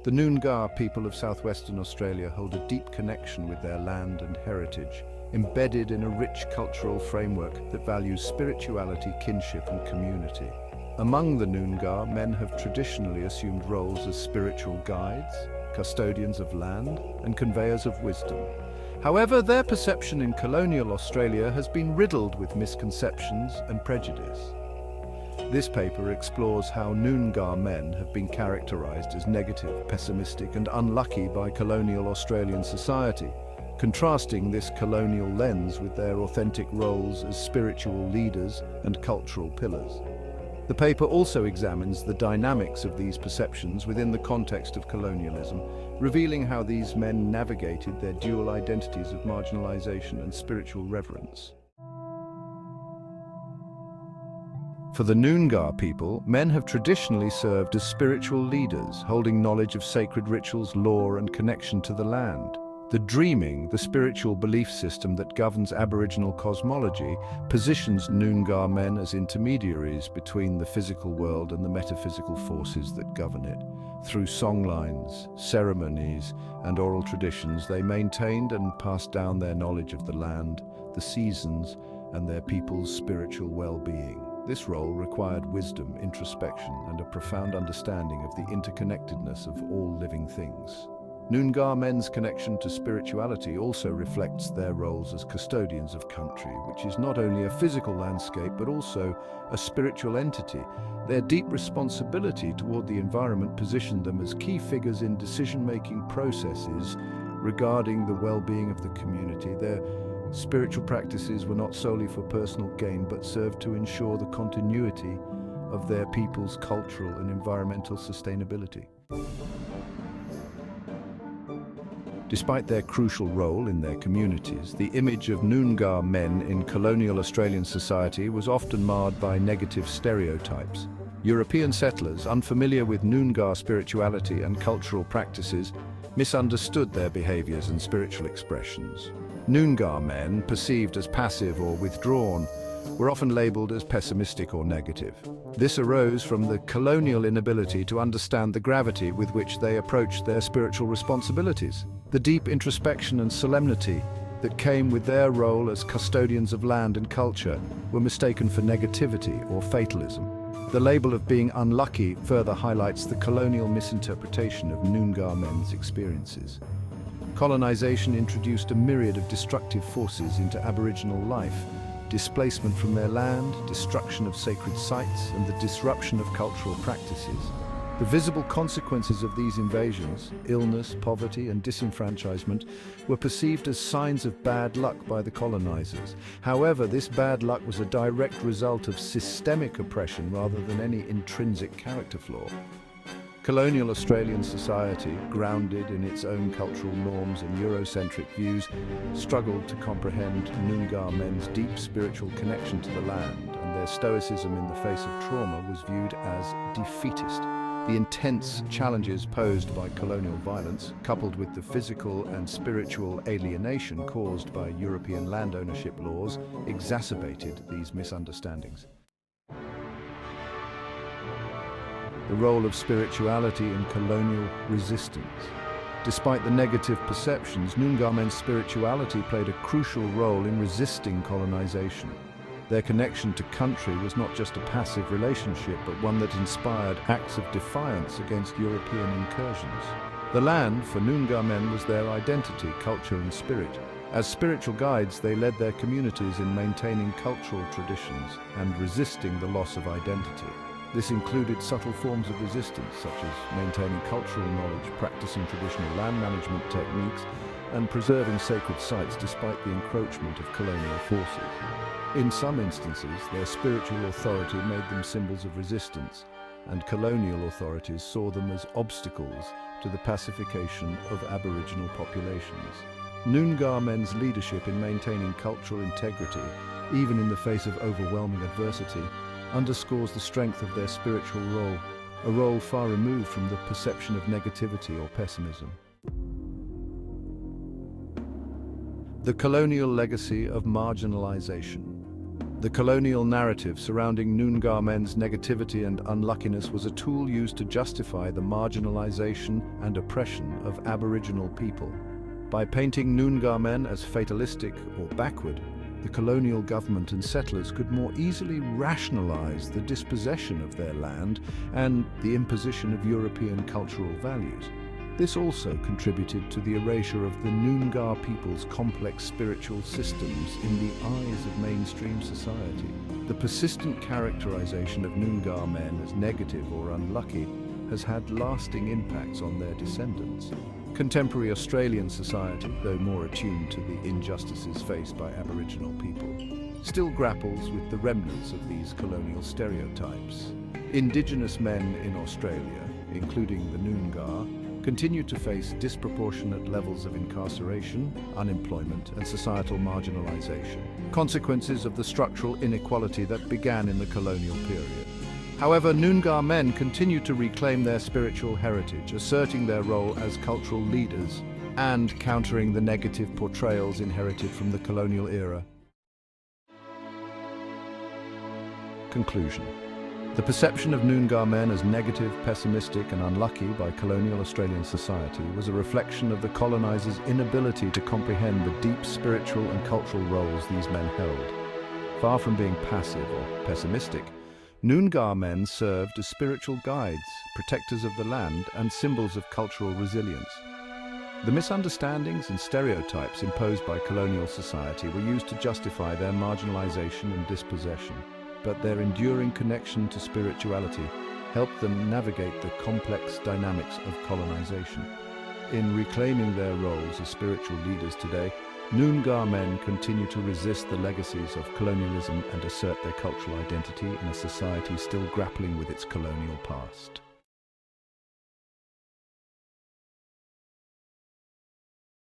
The Noongar people of southwestern Australia hold a deep connection with their land and heritage, embedded in a rich cultural framework that values spirituality, kinship, and community. Among the Noongar, men have traditionally assumed roles as spiritual guides, custodians of land, and conveyors of wisdom. However, their perception in colonial Australia has been riddled with misconceptions and prejudice. This paper explores how Noongar men have been characterized as negative, pessimistic, and unlucky by colonial Australian society, contrasting this colonial lens with their authentic roles as spiritual leaders and cultural pillars. The paper also examines the dynamics of these perceptions within the context of colonialism, revealing how these men navigated their dual identities of marginalization and spiritual reverence. For the Noongar people, men have traditionally served as spiritual leaders, holding knowledge of sacred rituals, lore, and connection to the land. The dreaming, the spiritual belief system that governs Aboriginal cosmology, positions Noongar men as intermediaries between the physical world and the metaphysical forces that govern it. Through songlines, ceremonies, and oral traditions, they maintained and passed down their knowledge of the land, the seasons, and their people's spiritual well-being. This role required wisdom, introspection, and a profound understanding of the interconnectedness of all living things. Noongar men's connection to spirituality also reflects their roles as custodians of country, which is not only a physical landscape but also a spiritual entity. Their deep responsibility toward the environment positioned them as key figures in decision-making processes regarding the well-being of the community. Their spiritual practices were not solely for personal gain but served to ensure the continuity of their people's cultural and environmental sustainability. Despite their crucial role in their communities, the image of Noongar men in colonial Australian society was often marred by negative stereotypes. European settlers, unfamiliar with Noongar spirituality and cultural practices, misunderstood their behaviours and spiritual expressions. Noongar men, perceived as passive or withdrawn, were often labelled as pessimistic or negative. This arose from the colonial inability to understand the gravity with which they approached their spiritual responsibilities. The deep introspection and solemnity that came with their role as custodians of land and culture were mistaken for negativity or fatalism. The label of being unlucky further highlights the colonial misinterpretation of Noongar men's experiences. Colonization introduced a myriad of destructive forces into Aboriginal life: displacement from their land, destruction of sacred sites, and the disruption of cultural practices. The visible consequences of these invasions, illness, poverty, and disenfranchisement, were perceived as signs of bad luck by the colonizers. However, this bad luck was a direct result of systemic oppression rather than any intrinsic character flaw. Colonial Australian society, grounded in its own cultural norms and Eurocentric views, struggled to comprehend Noongar men's deep spiritual connection to the land, and their stoicism in the face of trauma was viewed as defeatist. The intense challenges posed by colonial violence, coupled with the physical and spiritual alienation caused by European land ownership laws, exacerbated these misunderstandings. The role of spirituality in colonial resistance. Despite the negative perceptions, Noongar men's spirituality played a crucial role in resisting colonization. Their connection to country was not just a passive relationship, but one that inspired acts of defiance against European incursions. The land, for Noongar men, was their identity, culture, and spirit. As spiritual guides, they led their communities in maintaining cultural traditions and resisting the loss of identity. This included subtle forms of resistance, such as maintaining cultural knowledge, practicing traditional land management techniques, and preserving sacred sites despite the encroachment of colonial forces. In some instances, their spiritual authority made them symbols of resistance, and colonial authorities saw them as obstacles to the pacification of Aboriginal populations. Noongar men's leadership in maintaining cultural integrity, even in the face of overwhelming adversity, underscores the strength of their spiritual role, a role far removed from the perception of negativity or pessimism. The colonial legacy of marginalization. The colonial narrative surrounding Noongar men's negativity and unluckiness was a tool used to justify the marginalization and oppression of Aboriginal people. By painting Noongar men as fatalistic or backward, the colonial government and settlers could more easily rationalize the dispossession of their land and the imposition of European cultural values. This also contributed to the erasure of the Noongar people's complex spiritual systems in the eyes of mainstream society. The persistent characterization of Noongar men as negative or unlucky has had lasting impacts on their descendants. Contemporary Australian society, though more attuned to the injustices faced by Aboriginal people, still grapples with the remnants of these colonial stereotypes. Indigenous men in Australia, including the Noongar, continue to face disproportionate levels of incarceration, unemployment, and societal marginalization, consequences of the structural inequality that began in the colonial period. However, Noongar men continue to reclaim their spiritual heritage, asserting their role as cultural leaders and countering the negative portrayals inherited from the colonial era. Conclusion. The perception of Noongar men as negative, pessimistic, and unlucky by colonial Australian society was a reflection of the colonizers' inability to comprehend the deep spiritual and cultural roles these men held. Far from being passive or pessimistic, Noongar men served as spiritual guides, protectors of the land, and symbols of cultural resilience. The misunderstandings and stereotypes imposed by colonial society were used to justify their marginalization and dispossession, but their enduring connection to spirituality helped them navigate the complex dynamics of colonization. In reclaiming their roles as spiritual leaders today, Noongar men continue to resist the legacies of colonialism and assert their cultural identity in a society still grappling with its colonial past.